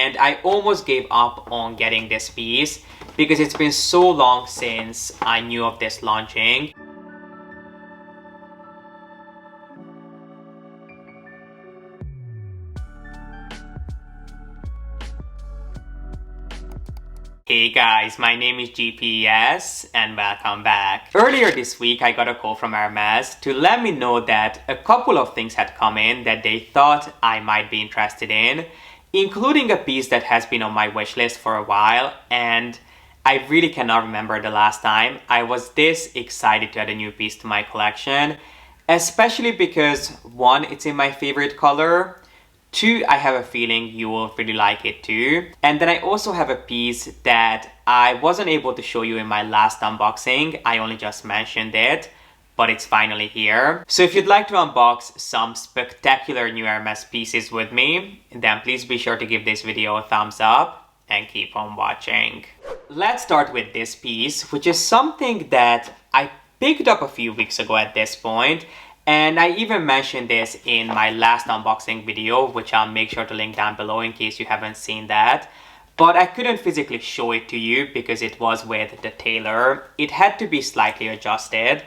and I almost gave up on getting this piece because it's been so long since I knew of this launching. Hey guys, my name is G.P.S. and welcome back. Earlier this week I got a call from Hermes to let me know that a couple of things had come in that they thought I might be interested in, including a piece that has been on my wish list for a while, and I really cannot remember the last time I was this excited to add a new piece to my collection, especially because 1, it's in my favorite color, 2, I have a feeling you will really like it too. And then I also have a piece that I wasn't able to show you in my last unboxing. I only just mentioned it, but it's finally here. So if you'd like to unbox some spectacular new Hermes pieces with me, then please be sure to give this video a thumbs up and keep on watching. Let's start with this piece, which is something that I picked up a few weeks ago at this point. And I even mentioned this in my last unboxing video, which I'll make sure to link down below in case you haven't seen that. But I couldn't physically show it to you because it was with the tailor. It had to be slightly adjusted.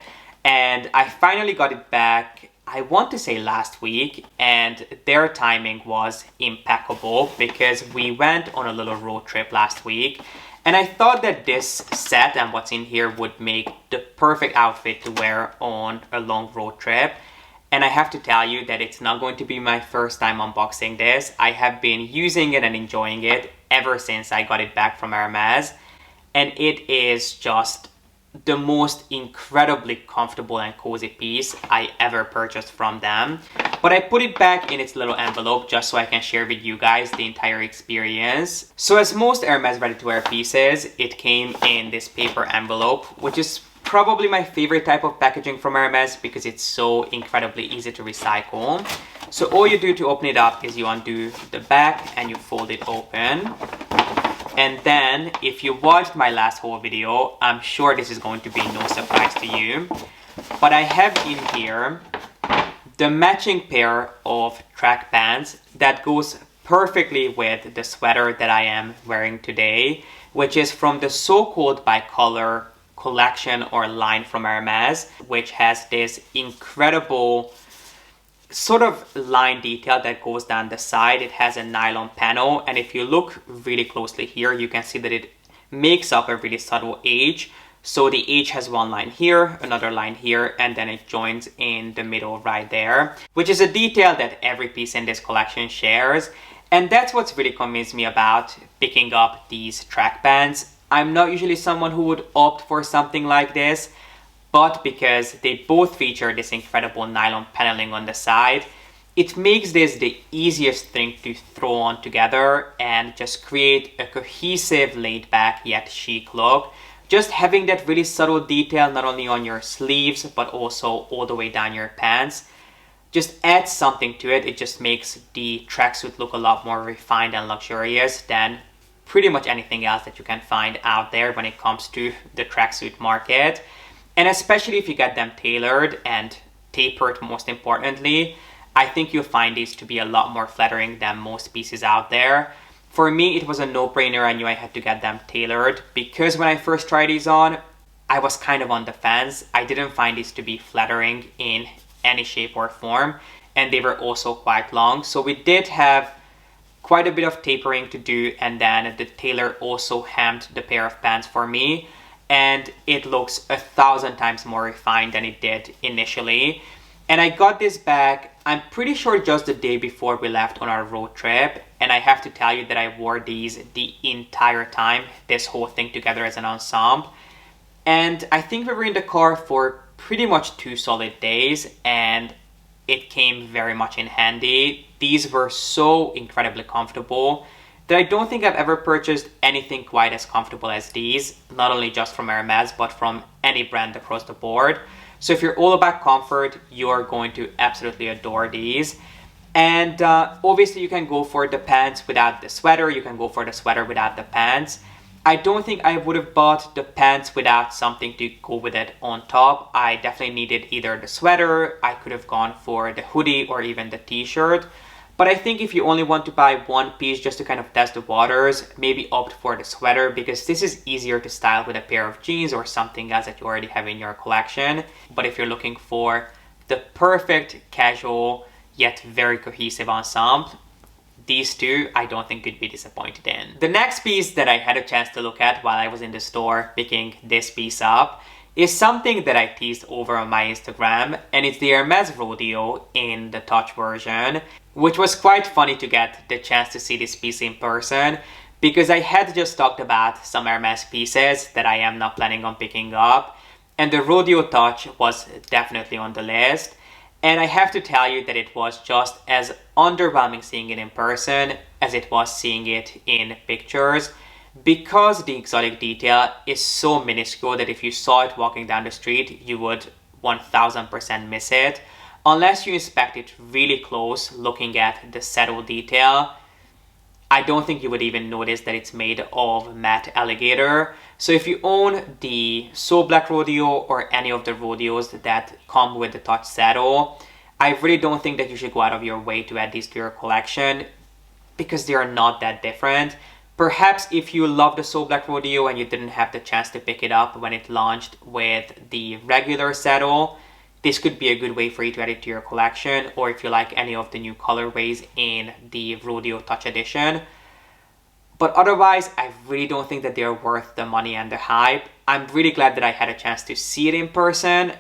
And I finally got it back, I want to say last week. And their timing was impeccable because we went on a little road trip last week. And I thought that this set and what's in here would make the perfect outfit to wear on a long road trip. And I have to tell you that it's not going to be my first time unboxing this. I have been using it and enjoying it ever since I got it back from Hermes. And it is just the most incredibly comfortable and cozy piece I ever purchased from them. But I put it back in its little envelope just so I can share with you guys the entire experience. So as most Hermes ready-to-wear pieces, it came in this paper envelope, which is probably my favorite type of packaging from Hermes because it's so incredibly easy to recycle. So all you do to open it up is you undo the back and you fold it open. And then, if you watched my last haul video, I'm sure this is going to be no surprise to you. But I have in here the matching pair of track pants that goes perfectly with the sweater that I am wearing today, which is from the So Cold by Color collection or line from Hermes, which has this incredible sort of line detail that goes down the side. It has a nylon panel, and if you look really closely here, you can see that it makes up a really subtle H. So the H has one line here, another line here, and then it joins in the middle right there, which is a detail that every piece in this collection shares. And that's what's really convinced me about picking up these track pants. I'm not usually someone who would opt for something like this, but because they both feature this incredible nylon paneling on the side, it makes this the easiest thing to throw on together and just create a cohesive, laid-back yet chic look. Just having that really subtle detail not only on your sleeves but also all the way down your pants just adds something to it. It just makes the tracksuit look a lot more refined and luxurious than pretty much anything else that you can find out there when it comes to the tracksuit market. And especially if you get them tailored and tapered, most importantly, I think you'll find these to be a lot more flattering than most pieces out there. For me, it was a no-brainer. I knew I had to get them tailored because when I first tried these on, I was kind of on the fence. I didn't find these to be flattering in any shape or form, and they were also quite long. So we did have quite a bit of tapering to do, and then the tailor also hemmed the pair of pants for me. And it looks 1,000 times more refined than it did initially. And I got this back, I'm pretty sure just the day before we left on our road trip. And I have to tell you that I wore these the entire time, this whole thing together as an ensemble. And I think we were in the car for pretty much 2 solid days, and it came very much in handy. These were so incredibly comfortable that I don't think I've ever purchased anything quite as comfortable as these, not only just from Hermes, but from any brand across the board. So if you're all about comfort, you're going to absolutely adore these. And obviously you can go for the pants without the sweater, you can go for the sweater without the pants. I don't think I would have bought the pants without something to go with it on top. I definitely needed either the sweater, I could have gone for the hoodie or even the t-shirt. But I think if you only want to buy one piece just to kind of test the waters, maybe opt for the sweater because this is easier to style with a pair of jeans or something else that you already have in your collection. But if you're looking for the perfect casual yet very cohesive ensemble, these two I don't think you'd be disappointed in. The next piece that I had a chance to look at while I was in the store picking this piece up is something that I teased over on my Instagram, and it's the Hermes Rodeo in the Touch version, which was quite funny to get the chance to see this piece in person because I had just talked about some Hermes pieces that I am not planning on picking up, and the Rodeo Touch was definitely on the list. And I have to tell you that it was just as underwhelming seeing it in person as it was seeing it in pictures, because the exotic detail is so minuscule that if you saw it walking down the street, you would 1000% miss it. Unless you inspect it really close, looking at the saddle detail, I don't think you would even notice that it's made of matte alligator. So if you own the So Black Rodeo or any of the rodeos that come with the Touch saddle, I really don't think that you should go out of your way to add these to your collection because they are not that different. Perhaps if you love the So Black Rodeo and you didn't have the chance to pick it up when it launched with the regular saddle, this could be a good way for you to add it to your collection, or if you like any of the new colorways in the Rodeo Touch edition. But otherwise, I really don't think that they're worth the money and the hype. I'm really glad that I had a chance to see it in person.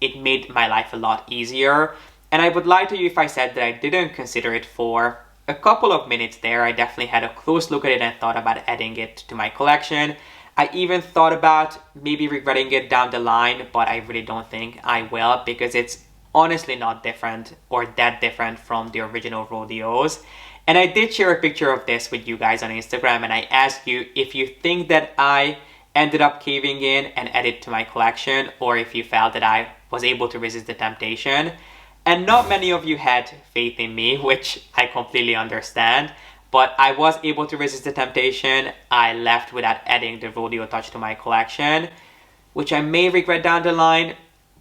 It made my life a lot easier. And I would lie to you if I said that I didn't consider it for a couple of minutes there. I definitely had a close look at it and thought about adding it to my collection. I even thought about maybe regretting it down the line, but I really don't think I will because it's honestly not different or that different from the original rodeos. And I did share a picture of this with you guys on Instagram, and I asked you if you think that I ended up caving in and added to my collection, or if you felt that I was able to resist the temptation. And not many of you had faith in me, which I completely understand. But I was able to resist the temptation. I left without adding the Rodeo Touch to my collection, which I may regret down the line,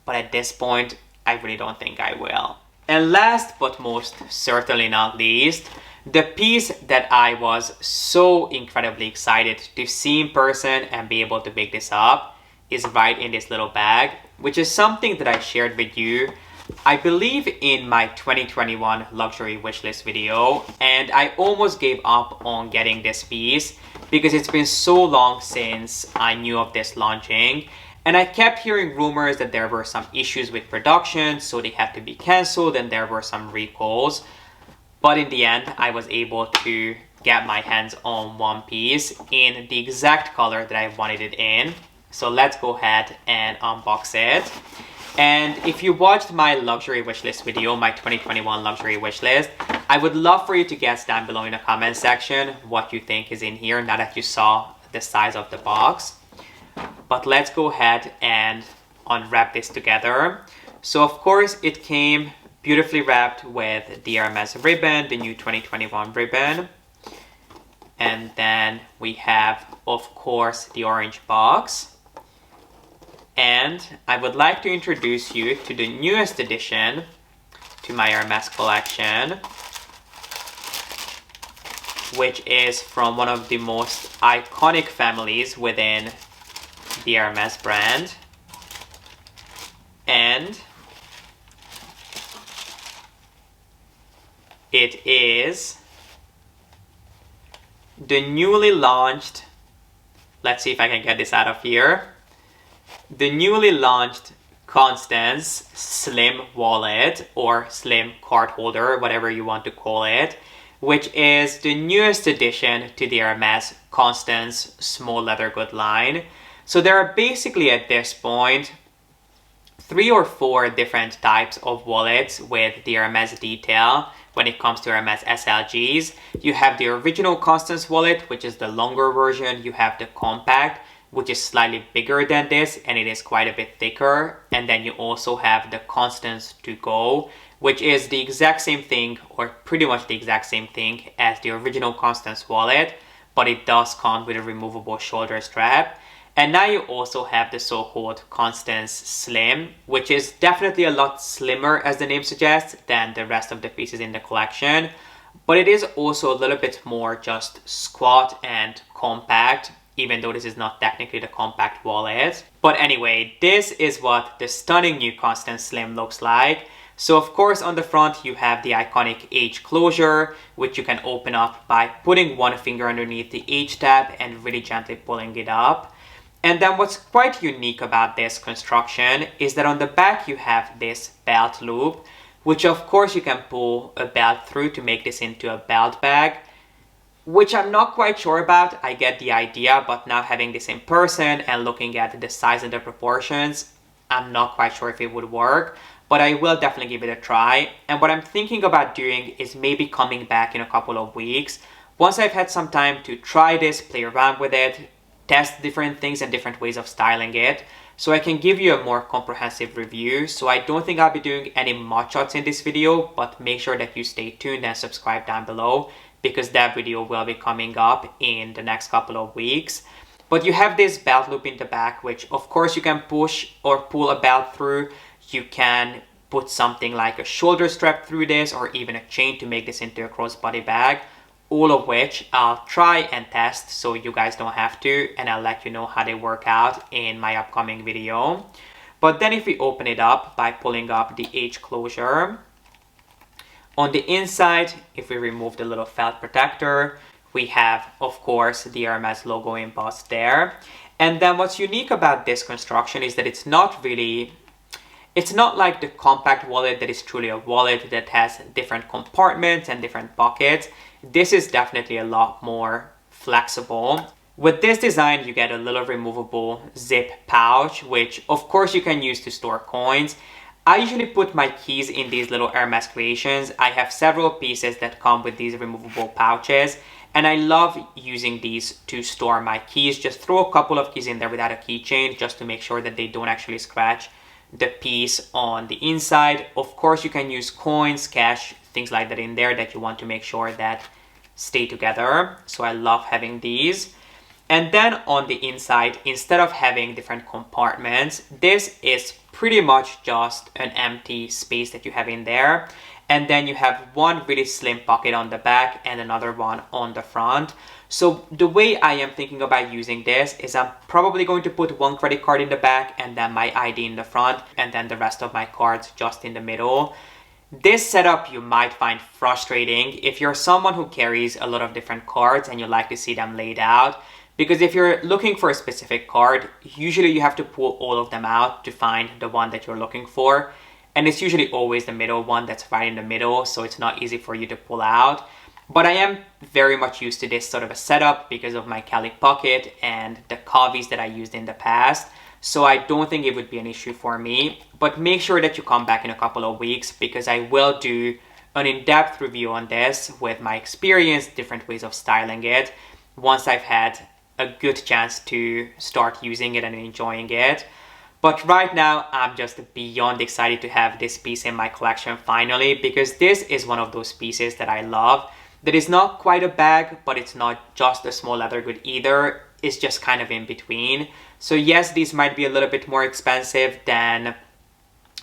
but at this point, I really don't think I will. And last but most certainly not least, the piece that I was so incredibly excited to see in person and be able to pick this up is right in this little bag, which is something that I shared with you I believe in my 2021 luxury wishlist video, and I almost gave up on getting this piece because it's been so long since I knew of this launching, and I kept hearing rumors that there were some issues with production, so they had to be cancelled, and there were some recalls. But in the end, I was able to get my hands on one piece in the exact color that I wanted it in. So let's go ahead and unbox it. And if you watched my luxury wishlist video, my 2021 luxury wishlist, I would love for you to guess down below in the comment section what you think is in here now that you saw the size of the box. But let's go ahead and unwrap this together. So of course it came beautifully wrapped with the Hermes ribbon, the new 2021 ribbon. And then we have, of course, the orange box. And I would like to introduce you to the newest addition to my Hermes collection, which is from one of the most iconic families within the Hermes brand. And it is the newly launched, let's see if I can get this out of here, the newly launched Constance Slim wallet, or Slim card holder, whatever you want to call it, which is the newest addition to the Hermes Constance small leather good line. So there are basically at this point 3 or 4 different types of wallets with the Hermes detail when it comes to Hermes SLGs. You have the original Constance wallet, which is the longer version. You have the compact, which is slightly bigger than this, and it is quite a bit thicker. And then you also have the Constance to go, which is the exact same thing, or pretty much the exact same thing as the original Constance wallet, but it does come with a removable shoulder strap. And now you also have the so-called Constance Slim, which is definitely a lot slimmer, as the name suggests, than the rest of the pieces in the collection. But it is also a little bit more just squat and compact, even though this is not technically the compact wallet. But anyway, this is what the stunning new Constance Slim looks like. So of course on the front you have the iconic H closure, which you can open up by putting one finger underneath the H tab and really gently pulling it up. And then what's quite unique about this construction is that on the back you have this belt loop, which of course you can pull a belt through to make this into a belt bag, which I'm not quite sure about. I get the idea, but now having this in person and looking at the size and the proportions, I'm not quite sure if it would work, but I will definitely give it a try. And what I'm thinking about doing is maybe coming back in a couple of weeks, once I've had some time to try this, play around with it, test different things and different ways of styling it, so I can give you a more comprehensive review. So I don't think I'll be doing any mud shots in this video, but make sure that you stay tuned and subscribe down below, because that video will be coming up in the next couple of weeks. But you have this belt loop in the back, which of course you can push or pull a belt through. You can put something like a shoulder strap through this, or even a chain to make this into a crossbody bag. All of which I'll try and test so you guys don't have to, and I'll let you know how they work out in my upcoming video. But then if we open it up by pulling up the H closure, on the inside, if we remove the little felt protector, we have, of course, the Hermes logo embossed there. And then what's unique about this construction is that it's not like the compact wallet that is truly a wallet that has different compartments and different pockets. This is definitely a lot more flexible. With this design, you get a little removable zip pouch, which of course you can use to store coins. I usually put my keys in these little Hermes creations. I have several pieces that come with these removable pouches, and I love using these to store my keys. Just throw a couple of keys in there without a keychain, just to make sure that they don't actually scratch the piece on the inside. Of course, you can use coins, cash, things like that in there that you want to make sure that stay together. So I love having these. And then on the inside, instead of having different compartments, this is pretty much just an empty space that you have in there. And then you have one really slim pocket on the back and another one on the front. So the way I am thinking about using this is I'm probably going to put one credit card in the back and then my ID in the front, and then the rest of my cards just in the middle. This setup you might find frustrating if you're someone who carries a lot of different cards and you like to see them laid out. Because if you're looking for a specific card, usually you have to pull all of them out to find the one that you're looking for. And it's usually always the middle one that's right in the middle, so it's not easy for you to pull out. But I am very much used to this sort of a setup because of my Cali pocket and the Kavis that I used in the past. So I don't think it would be an issue for me. But make sure that you come back in a couple of weeks, because I will do an in-depth review on this with my experience, different ways of styling it, once I've had a good chance to start using it and enjoying it. But right now, I'm just beyond excited to have this piece in my collection finally, because this is one of those pieces that I love. That is not quite a bag, but it's not just a small leather good either. It's just kind of in between. So yes, these might be a little bit more expensive than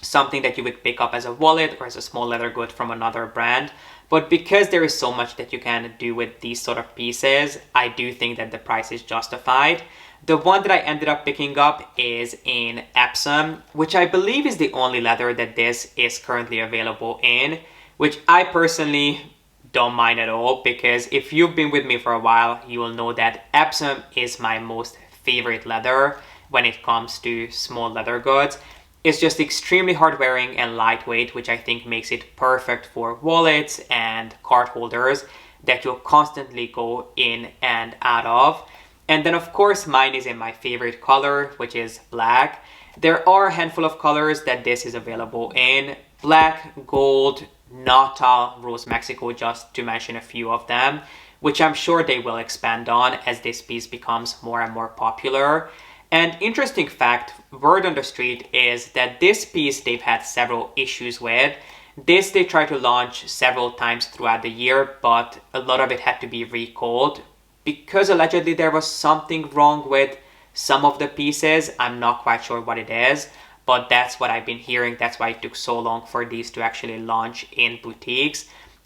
something that you would pick up as a wallet or as a small leather good from another brand. But because there is so much that you can do with these sort of pieces, I do think that the price is justified. The one that I ended up picking up is in Epsom, which I believe is the only leather that this is currently available in, which I personally don't mind at all, because if you've been with me for a while, you will know that Epsom is my most favorite leather when it comes to small leather goods. It's just extremely hard wearing and lightweight, which I think makes it perfect for wallets and card holders that you'll constantly go in and out of. And then of course mine is in my favorite color, which is black. There are a handful of colors that this is available in: black, gold, Natal, Rose Mexico, just to mention a few of them, which I'm sure they will expand on as this piece becomes more and more popular. And interesting fact, word on the street is that this piece they've had several issues with. This they tried to launch several times throughout the year, but a lot of it had to be recalled because allegedly there was something wrong with some of the pieces. I'm not quite sure what it is, but that's what I've been hearing. That's why it took so long for these to actually launch in boutiques.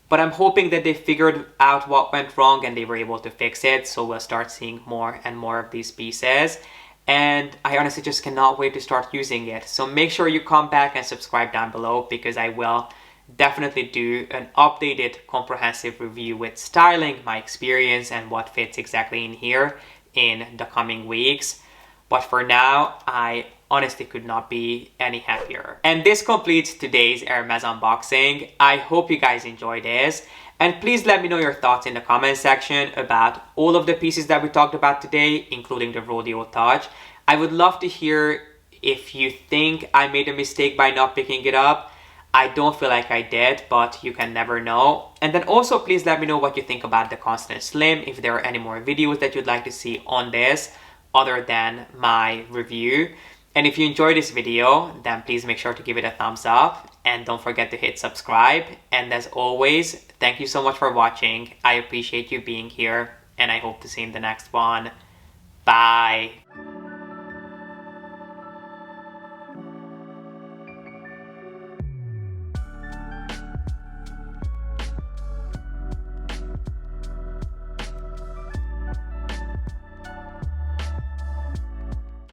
But I'm hoping that they figured out what went wrong and they were able to fix it. So we'll start seeing more and more of these pieces. And I honestly just cannot wait to start using it. So make sure you come back and subscribe down below, because I will definitely do an updated comprehensive review with styling, my experience, and what fits exactly in here in the coming weeks. But for now, I honestly could not be any happier. And this completes today's Hermes unboxing. I hope you guys enjoyed this. And please let me know your thoughts in the comment section about all of the pieces that we talked about today, including the Rodeo Touch. I would love to hear if you think I made a mistake by not picking it up. I don't feel like I did, but you can never know. And then also please let me know what you think about the Constance Slim, if there are any more videos that you'd like to see on this other than my review. And if you enjoyed this video, then please make sure to give it a thumbs up and don't forget to hit subscribe. And as always, thank you so much for watching. I appreciate you being here and I hope to see you in the next one. Bye.